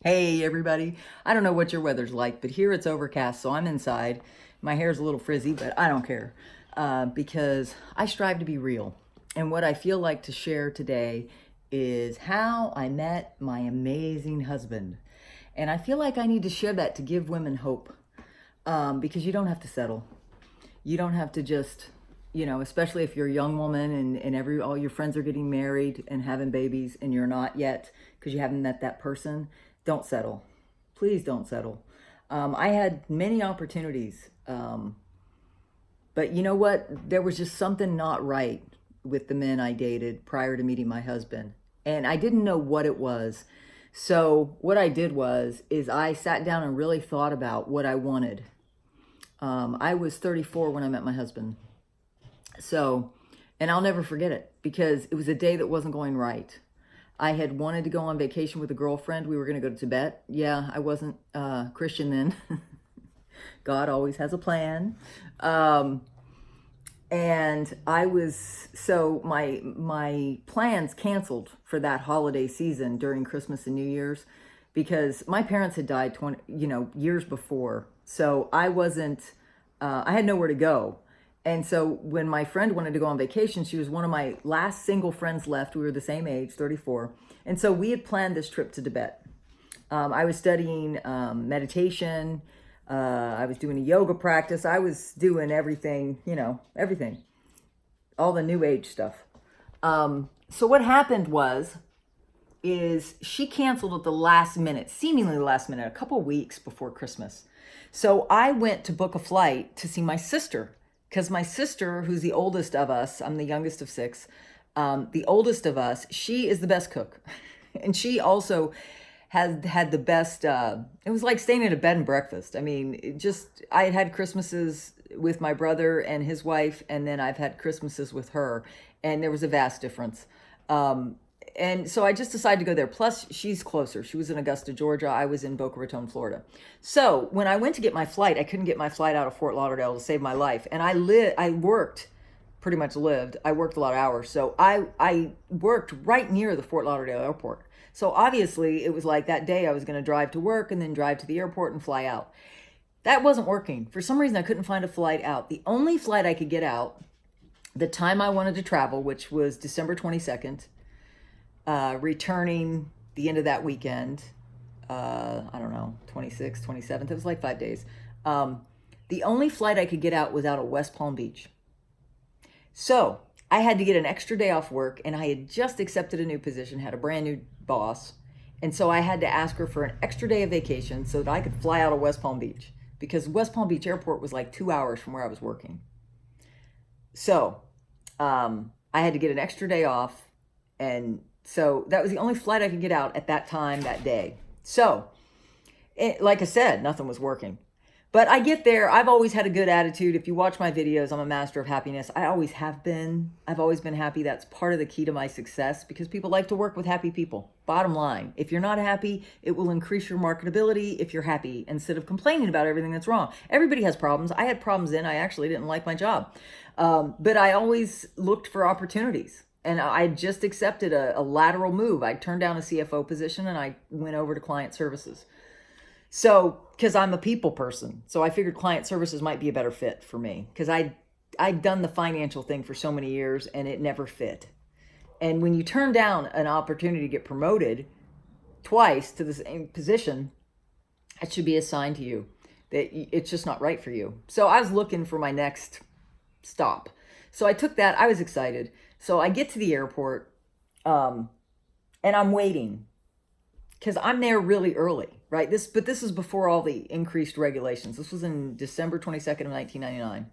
Hey everybody. I don't know what your weather's like, but here it's overcast, so I'm inside. My hair's a little frizzy, but I don't care because I strive to be real. And what I feel like to share today is how I met my amazing husband. And I feel like I need to share that to give women hope because you don't have to settle. You don't have to just, especially if you're a young woman and all your friends are getting married and having babies and you're not yet because you haven't met that person. Don't settle. Please don't settle. I had many opportunities, but you know what? There was just something not right with the men I dated prior to meeting my husband, and I didn't know what it was. So what I did is I sat down and really thought about what I wanted. I was 34 when I met my husband. So, and I'll never forget it because it was a day that wasn't going right. I had wanted to go on vacation with a girlfriend. We were going to go to Tibet. Yeah, I wasn't Christian then. God always has a plan. And I was, so my plans canceled for that holiday season during Christmas and New Year's because my parents had died 20, years before. So I wasn't, I had nowhere to go. And so when my friend wanted to go on vacation, she was one of my last single friends left. We were the same age, 34. And so we had planned this trip to Tibet. I was studying meditation. I was doing a yoga practice. I was doing everything, everything, all the new age stuff. So what happened is she canceled at the last minute, seemingly the last minute, a couple weeks before Christmas. So I went to book a flight to see my sister because my sister, who's the oldest of us, I'm the youngest of six, the oldest of us, she is the best cook. And she also has had the best, it was like staying at a bed and breakfast. I mean, I had Christmases with my brother and his wife, and then I've had Christmases with her, and there was a vast difference. And so I just decided to go there. Plus, she's closer. She was in Augusta, Georgia. I was in Boca Raton, Florida. So when I went to get my flight, I couldn't get my flight out of Fort Lauderdale to save my life. And I worked, pretty much lived. I worked a lot of hours. So I worked right near the Fort Lauderdale airport. So obviously, it was like that day I was going to drive to work and then drive to the airport and fly out. That wasn't working. For some reason, I couldn't find a flight out. The only flight I could get out, the time I wanted to travel, which was December 22nd, returning the end of that weekend, I don't know, 26th, 27th, it was like 5 days. The only flight I could get out was out of West Palm Beach. So I had to get an extra day off work, and I had just accepted a new position, had a brand new boss. And so I had to ask her for an extra day of vacation so that I could fly out of West Palm Beach because West Palm Beach Airport was like 2 hours from where I was working. So I had to get an extra day off, and so that was the only flight I could get out at that time that day. So, like I said, nothing was working. But I get there. I've always had a good attitude. If you watch my videos, I'm a master of happiness. I always have been. I've always been happy. That's part of the key to my success because people like to work with happy people. Bottom line, if you're not happy, it will increase your marketability if you're happy instead of complaining about everything that's wrong. Everybody has problems. I had problems then. I actually didn't like my job. But I always looked for opportunities. And I just accepted a lateral move. I turned down a CFO position and I went over to client services. So, because I'm a people person, so I figured client services might be a better fit for me because I'd done the financial thing for so many years and it never fit. And when you turn down an opportunity to get promoted twice to the same position, it should be a sign to you that it's just not right for you. So I was looking for my next stop. So I took that. I was excited. So I get to the airport and I'm waiting because I'm there really early, right? But this is before all the increased regulations. This was in December 22nd of 1999.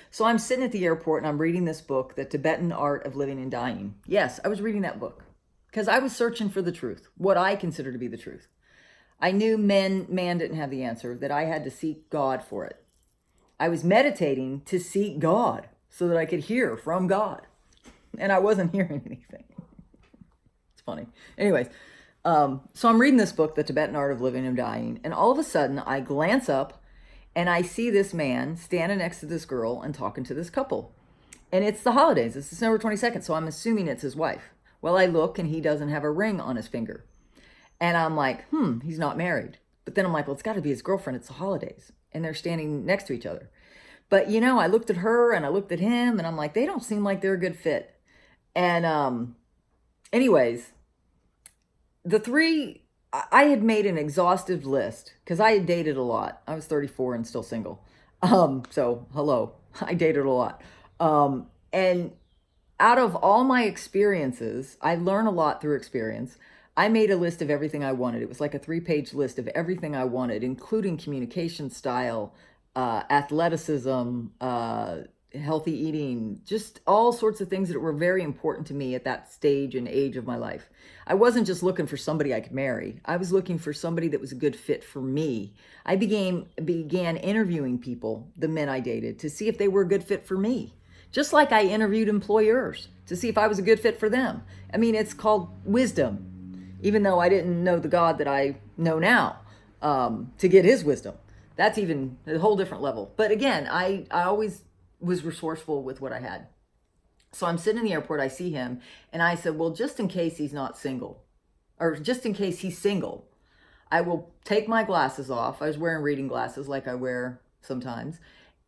So I'm sitting at the airport and I'm reading this book, The Tibetan Art of Living and Dying. Yes, I was reading that book because I was searching for the truth, what I consider to be the truth. I knew man didn't have the answer, that I had to seek God for it. I was meditating to seek God so that I could hear from God. And I wasn't hearing anything. It's funny. Anyways, so I'm reading this book, The Tibetan Art of Living and Dying, and all of a sudden I glance up and I see this man standing next to this girl and talking to this couple. And it's the holidays. It's December 22nd, so I'm assuming it's his wife. Well, I look and he doesn't have a ring on his finger. And I'm like, he's not married. But then I'm like, well, it's got to be his girlfriend. It's the holidays. And they're standing next to each other. But, I looked at her and I looked at him and I'm like, they don't seem like they're a good fit. And anyways, the three, I had made an exhaustive list because I had dated a lot. I was 34 and still single. So hello, I dated a lot. And out of all my experiences, I learn a lot through experience. I made a list of everything I wanted. It was like a 3-page list of everything I wanted, including communication style, athleticism, healthy eating, just all sorts of things that were very important to me at that stage and age of my life. I wasn't just looking for somebody I could marry. I was looking for somebody that was a good fit for me. I began interviewing people, the men I dated, to see if they were a good fit for me. Just like I interviewed employers to see if I was a good fit for them. I mean, it's called wisdom, even though I didn't know the God that I know now, to get his wisdom. That's even a whole different level. But again, I always was resourceful with what I had. So I'm sitting in the airport, I see him, and I said, well, just in case he's not single, or just in case he's single, I will take my glasses off. I was wearing reading glasses like I wear sometimes.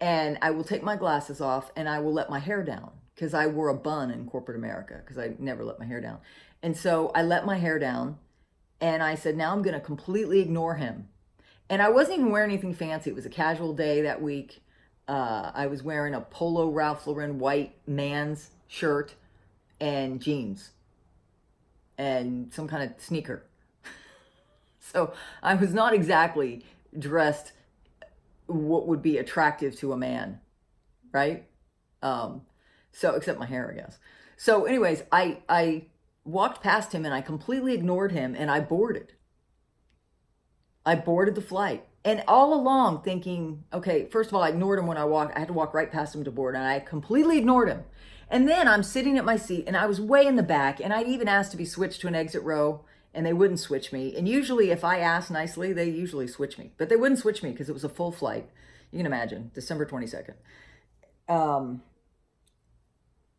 And I will take my glasses off and I will let my hair down because I wore a bun in corporate America because I never let my hair down. And so I let my hair down and I said, now I'm going to completely ignore him. And I wasn't even wearing anything fancy. It was a casual day that week. I was wearing a polo Ralph Lauren white man's shirt and jeans and some kind of sneaker. So I was not exactly dressed what would be attractive to a man, right? So except my hair, I guess. So anyways, I walked past him and I completely ignored him and I boarded. I boarded the flight. And all along thinking, okay, first of all, I ignored him when I walked. I had to walk right past him to board and I completely ignored him. And then I'm sitting at my seat and I was way in the back and I'd even asked to be switched to an exit row and they wouldn't switch me. And usually if I asked nicely, they usually switch me. But they wouldn't switch me because it was a full flight. You can imagine, December 22nd.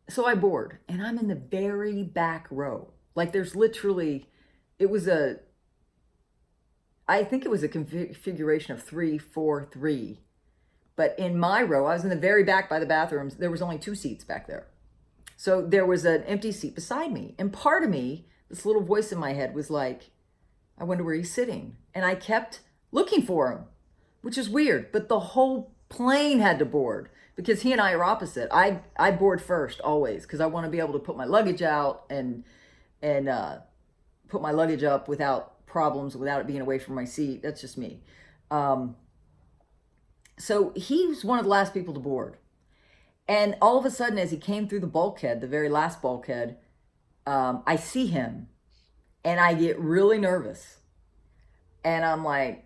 So I board and I'm in the very back row. Like there's literally, I think it was a configuration of 3, 4, 3. But in my row, I was in the very back by the bathrooms. There was only 2 seats back there. So there was an empty seat beside me. And part of me, this little voice in my head was like, I wonder where he's sitting. And I kept looking for him, which is weird. But the whole plane had to board because he and I are opposite. I board first always because I want to be able to put my luggage out and put my luggage up without problems, without it being away from my seat. That's just me. So he was one of the last people to board. And all of a sudden, as he came through the bulkhead, the very last bulkhead, I see him and I get really nervous. And I'm like,